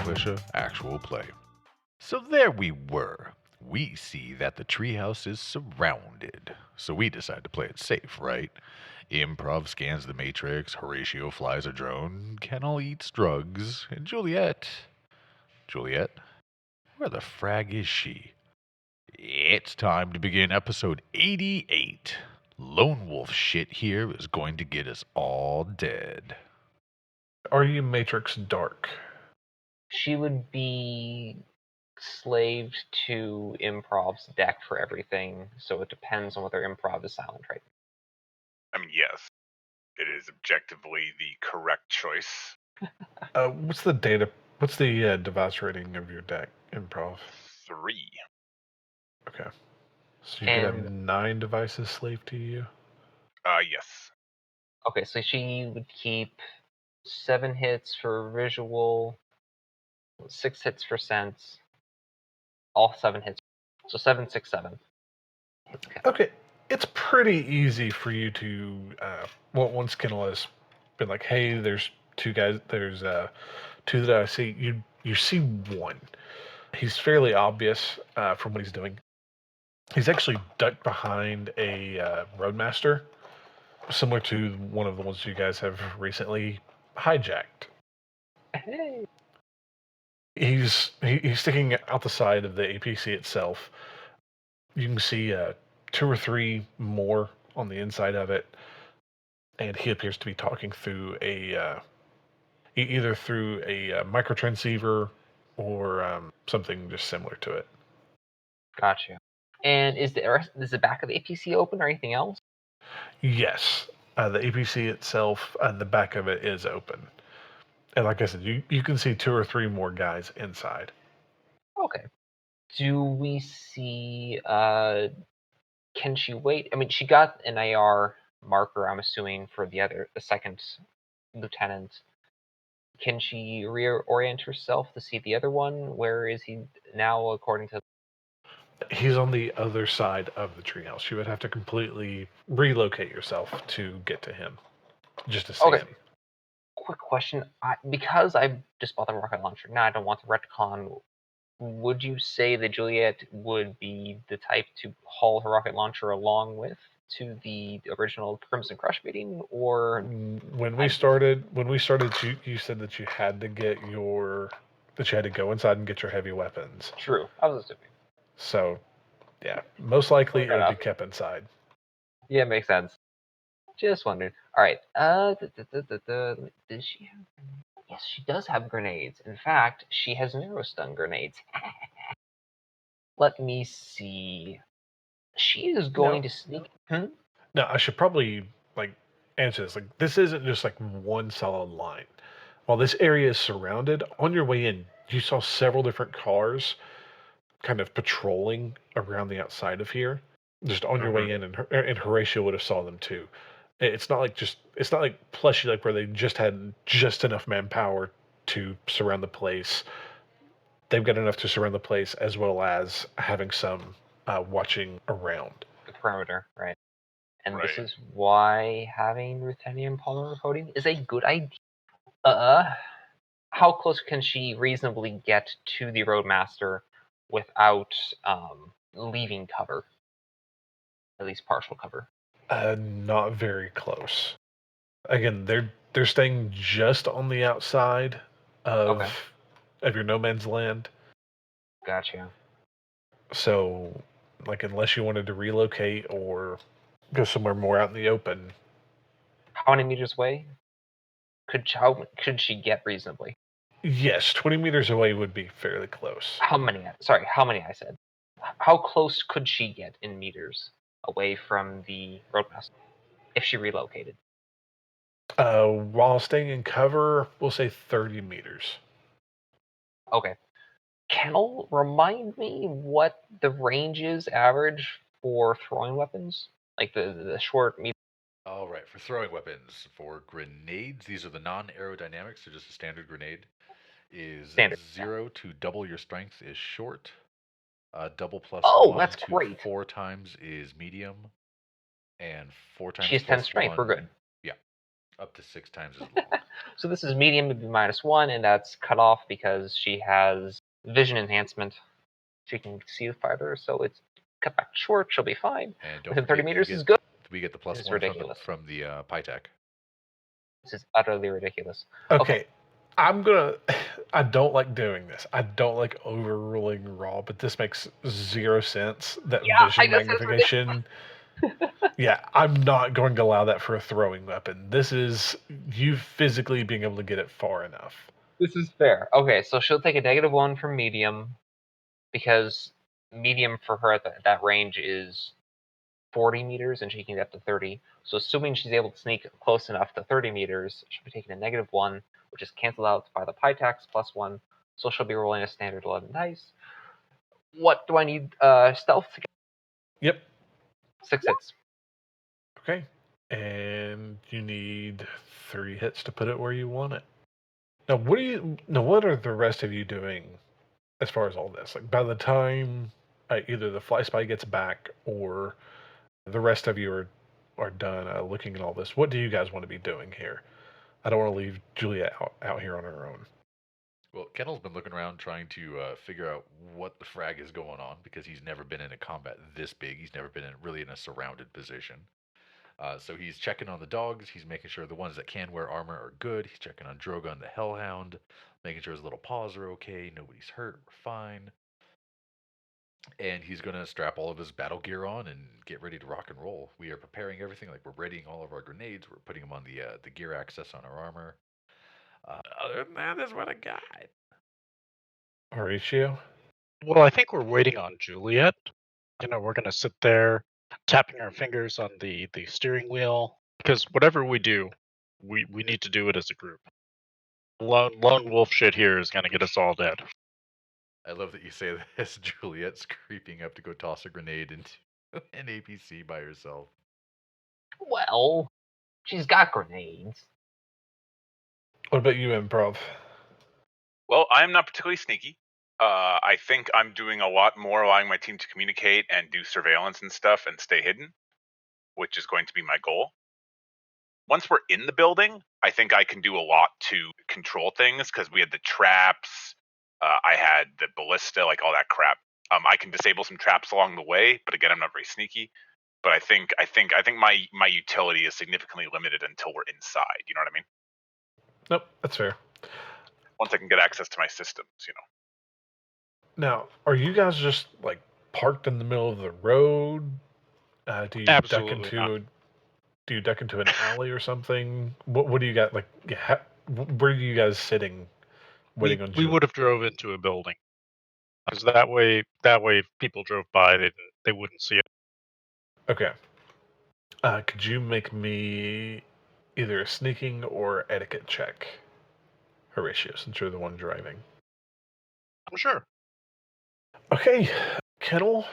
Militia Actual play. So there we were. We see that the treehouse is surrounded. So we decide to play it safe, right? Improv scans the Matrix, Horatio flies a drone, Kennel eats drugs, and Juliet, where the frag is she? It's time to begin episode 88. Lone Wolf shit here is going to get us all dead. Are you Matrix Dark? She would be slaved to Improv's deck for everything, so it depends on whether Improv is silent right I mean, yes, it is objectively the correct choice. What's the device rating of your deck, Improv? 3. Okay. So you could have 9 devices slaved to you? Yes. Okay, so she would keep 7 hits for visual, 6 hits for sense, all 7 hits. So 7, 6, 7. Okay. It's pretty easy for you to, once Kennel has been like, hey, there's 2 guys, there's 2 that I see, you see one. He's fairly obvious from what he's doing. He's actually ducked behind a Roadmaster, similar to one of the ones you guys have recently hijacked. Hey. He's sticking out the side of the APC itself. You can see 2 or 3 more on the inside of it, and he appears to be talking through either through a microtransceiver or something just similar to it. Gotcha. And is the back of the APC open or anything else? Yes, the APC itself, the back of it is open. And like I said, you can see 2 or 3 more guys inside. Okay. Do we see, can she wait? I mean, she got an AR marker, I'm assuming, for the second lieutenant. Can she reorient herself to see the other one? Where is he now, according to... He's on the other side of the treehouse. You would have to completely relocate yourself to get to him, just to see him. Quick question. Because I just bought the rocket launcher, now I don't want the retcon. Would you say that Juliet would be the type to haul her rocket launcher along with to the original Crimson Crush meeting, or... When we started, you said that you had to go inside and get your heavy weapons. True, I was assuming. So, yeah, most likely it would be kept inside. Yeah, makes sense. Just wondered. All right. Does she have? Yes, she does have grenades. In fact, she has narrow stun grenades. Let me see. She is going to sneak. No, I should probably answer this. This isn't just one solid line. While this area is surrounded, on your way in, you saw several different cars kind of patrolling around the outside of here. Just on your way in, and Horatio would have saw them too. It's not like plushy where they just had just enough manpower to surround the place. They've got enough to surround the place as well as having some watching around. The perimeter, right. And this is why having ruthenium polymer coating is a good idea. How close can she reasonably get to the Roadmaster without leaving cover? At least partial cover. Not very close. Again, they're staying just on the outside of your no man's land. Gotcha. So, unless you wanted to relocate or go somewhere more out in the open. How many meters away? How could she get reasonably? Yes, 20 meters away would be fairly close. How many? Sorry, how many I said? How close could she get in meters away from the Roadmaster if she relocated? While staying in cover, we'll say 30 meters. Okay. Kennel, remind me what the range is average for throwing weapons? Like the short, medium. All right, for throwing weapons, for grenades, these are the non-aerodynamics, so just a standard grenade. Standard. 0 to double your strength is short. Double plus 1 that's to great. 4 times is medium. And 4 times She has 10 strength, we're good. Yeah. Up to 6 times as long. So this is medium, would be -1, and that's cut off because she has vision enhancement. She can see farther, so it's cut back short. She'll be fine. And don't Within 30 forget, meters is good. we get the This is +1 ridiculous. from the Pytech. This is utterly ridiculous. Okay. I don't like doing this. I don't like overruling Raw, but this makes 0 sense. That Yeah, vision I know, it's magnification. Yeah, I'm not going to allow that for a throwing weapon. This is you physically being able to get it far enough. This is fair. Okay, so she'll take a -1 from medium because medium for her at that range is 40 meters and she can get up to 30. So assuming she's able to sneak close enough to 30 meters, she'll be taking a -1, which is canceled out by the Pytax +1. So she'll be rolling a standard 11 dice. What do I need stealth to get? Yep. 6 hits. Okay. And you need 3 hits to put it where you want it. Now, what are the rest of you doing as far as all this? Like, by the time either the fly spy gets back or the rest of you are done looking at all this, what do you guys want to be doing here? I don't want to leave Juliet out here on her own. Well, Kennel's been looking around trying to figure out what the frag is going on because he's never been in a combat this big. He's never been really in a surrounded position. So he's checking on the dogs. He's making sure the ones that can wear armor are good. He's checking on Drogon the Hellhound, making sure his little paws are okay. Nobody's hurt. We're fine. And he's going to strap all of his battle gear on and get ready to rock and roll. We are preparing everything. Like, we're readying all of our grenades. We're putting them on the gear access on our armor. Other than that, that's what I got. Horatio? Well, I think we're waiting on Juliet. We're going to sit there tapping our fingers on the steering wheel because whatever we do, we need to do it as a group. Lone wolf shit here is going to get us all dead. I love that you say that as Juliet's creeping up to go toss a grenade into an APC by herself. Well, she's got grenades. What about you, Improv? Well, I'm not particularly sneaky. I think I'm doing a lot more allowing my team to communicate and do surveillance and stuff and stay hidden, which is going to be my goal. Once we're in the building, I think I can do a lot to control things because we had the traps. I had the ballista, like all that crap. I can disable some traps along the way, but again, I'm not very sneaky. But I think my utility is significantly limited until we're inside. You know what I mean? Nope, that's fair. Once I can get access to my systems, Now, are you guys just like parked in the middle of the road? Do you Absolutely do you duck into an alley or something? What do you got? Like, where are you guys sitting, waiting on We Juliet? would have drove into a building because that way if people drove by, they wouldn't see it. Okay. Could you make me either a sneaking or etiquette check, Horatio, since you're the one driving? I'm sure. Okay, Kennel,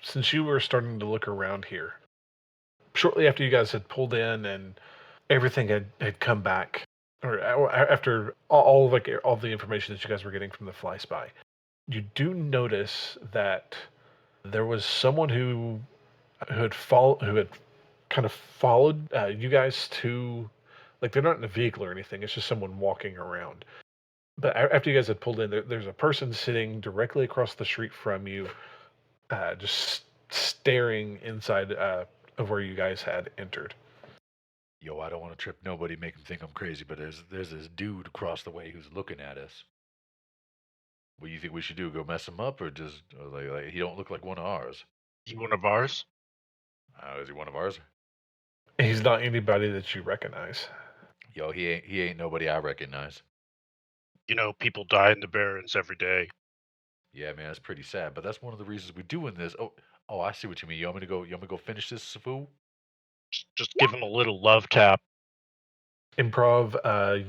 since you were starting to look around here, shortly after you guys had pulled in and everything had come back, or after all the information that you guys were getting from the fly spy, you do notice that there was someone who had kind of followed you guys to, like, they're not in a vehicle or anything. It's just someone walking around. But after you guys had pulled in, there's a person sitting directly across the street from you, just staring inside of where you guys had entered. Yo, I don't want to trip nobody, make them think I'm crazy, but there's this dude across the way who's looking at us. What do you think we should do? Go mess him up, or just like he don't look like one of ours? He one of ours? Is he one of ours? He's not anybody that you recognize. Yo, he ain't nobody I recognize. People die in the Barrens every day. Yeah, man, that's pretty sad. But that's one of the reasons we're doing this. Oh, I see what you mean. You want me to go finish this, Safu? Just give him a little love tap. Improv,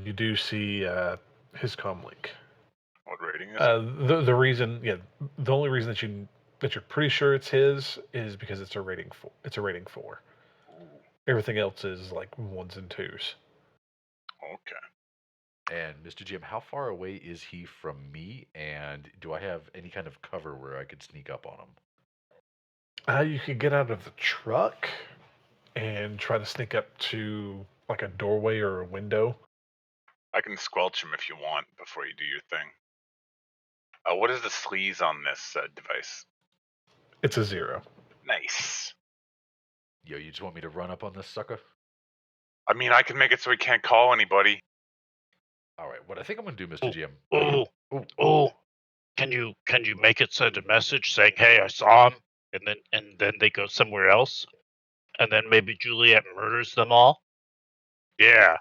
you do see his comm link. What rating is it? The reason, the only reason that you're pretty sure it's his is because it's a rating 4. It's a rating 4. Everything else is like 1s and 2s. Okay. And Mr. Jim, how far away is he from me? And do I have any kind of cover where I could sneak up on him? You could get out of the truck and try to sneak up to like a doorway or a window. I can squelch him if you want before you do your thing. What is the sleaze on this device? It's a 0. Nice. Yo, you just want me to run up on this sucker? I mean, I can make it so he can't call anybody. All right, what I think I'm gonna do, Mr. GM. Oh, can you make it send a message saying, "Hey, I saw him," and then they go somewhere else, and then maybe Juliet murders them all? Yeah.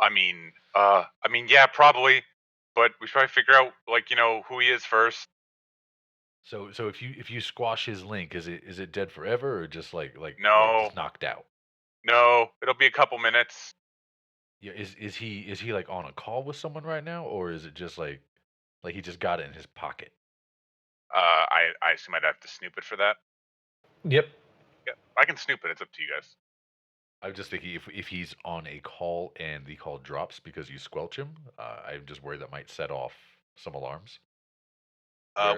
I mean, yeah, probably. But we should probably figure out, who he is first. So if you squash his link, is it dead forever or just like No. just knocked out? No, it'll be a couple minutes. Yeah, is he like on a call with someone right now, or is it just like he just got it in his pocket? I assume I'd have to snoop it for that. Yep. Yeah, I can snoop it. It's up to you guys. I'm just thinking if he's on a call and the call drops because you squelch him, I'm just worried that might set off some alarms.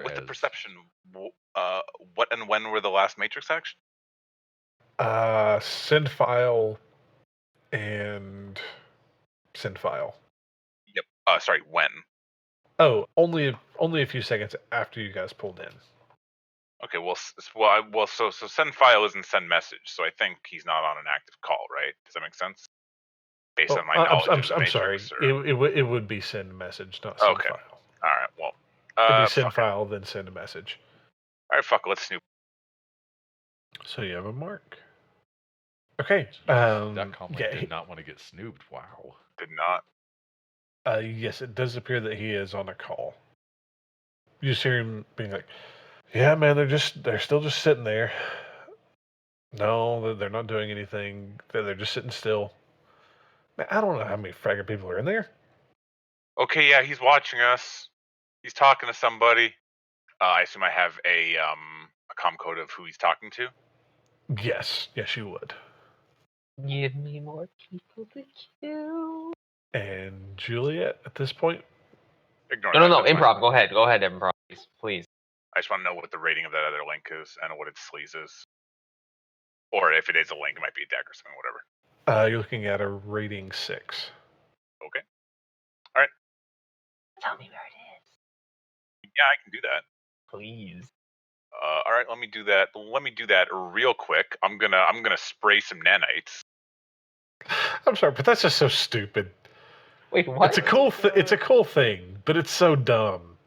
With the perception, what and when were the last Matrix action? Send file and send file. Yep. Sorry, when? Oh, only a few seconds after you guys pulled in. Okay, so send file isn't send message, so I think he's not on an active call, right? Does that make sense? Based on my knowledge of the I'm sorry. Matrix, or... It would be send message, not send Okay. file. All right. Well, It'd be send fuck it. file, then send a message. All right, fuck it. Let's snoop. So you have a mark. Okay. That comment yeah, did not want to get snooped. Wow. Did not. Yes, it does appear that he is on a call. You just hear him being like, "Yeah, man, they're still just sitting there. No, they're not doing anything. They're just sitting still. Man, I don't know how many fragger people are in there." Okay, yeah, he's watching us. He's talking to somebody. I assume I have a comm code of who he's talking to. Yes, you would. Give me more people to kill. And Juliet, at this point, Ignore No, that. no, That's improv. fine. Go ahead, improv, please. I just want to know what the rating of that other link is and what its sleaze is. Or if it is a link, it might be a deck or something, whatever. you're looking at a rating 6. Okay. Tell me where it is, Yeah, I can do that. please. All right, let me do that. Let me do that real quick. I'm gonna spray some nanites. I'm sorry, but that's just so stupid. Wait, what? It's a cool it's a cool thing, but it's so dumb.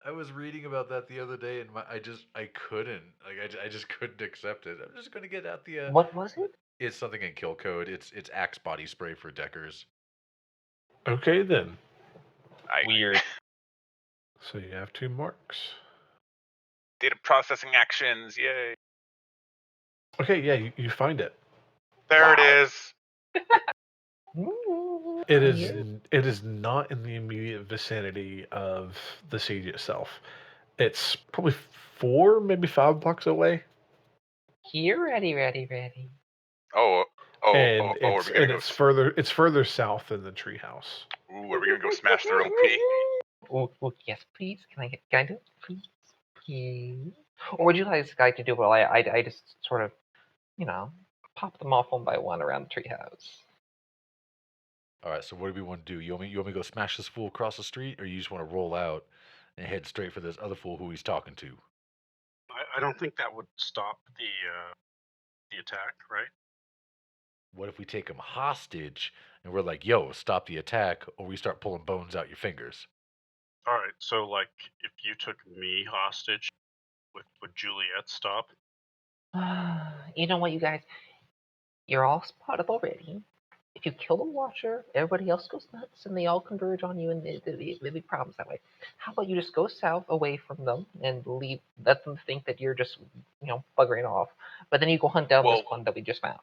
I was reading about that the other day, and I couldn't I just couldn't accept it. I'm just gonna get out the. What was it? It's something in kill code. It's Axe body spray for deckers. Okay, then. Weird. So you have 2 marks. Data processing actions, yay! Okay, yeah, you find it. There it is. It is not in the immediate vicinity of the siege itself. It's probably 4, maybe 5 blocks away. Here, ready. Oh, and are we gonna go? It's further south than the treehouse. Ooh, are we gonna go smash their OP? Oh, yes, please. Can I do it, please? Or would you like this guy to do? Well, I just sort of, pop them off one by one around the treehouse. All right, so what do we want to do? You want me to go smash this fool across the street, or you just want to roll out and head straight for this other fool who he's talking to? I don't think that would stop the attack, right? What if we take him hostage and we're like, "Yo, stop the attack," or we start pulling bones out your fingers? All right, so like if you took me hostage, would Juliet stop? You know what, you guys? You're all spotted already. If you kill the Watcher, everybody else goes nuts, and they all converge on you, and there'll be problems that way. How about you just go south, away from them, and let them think that you're just, buggering off. But then you go hunt down this one that we just found.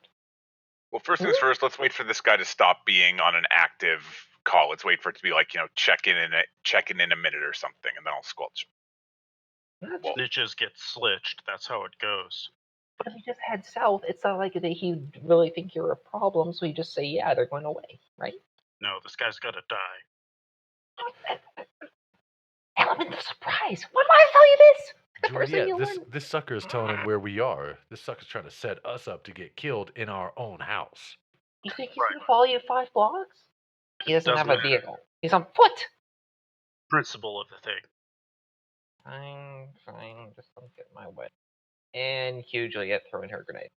Well, first things first, let's wait for this guy to stop being on an active call. Let's wait for it to be like, check in in a minute or something, and then I'll squelch him. Snitches get slitched. That's how it goes. But if you just head south, it's not like he really think you're a problem, so you just say, yeah, they're going away, right? No, this guy's gotta die. Element of surprise. Why do I tell you this? The first thing Juliet, this sucker is telling him where we are. This sucker's trying to set us up to get killed in our own house. You think he's gonna follow you 5 blocks? He doesn't have a matter. vehicle. He's on foot. Principle of the thing. Fine. Just don't get in my way. And Juliet throwing her grenade.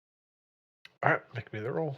All right, make me the roll.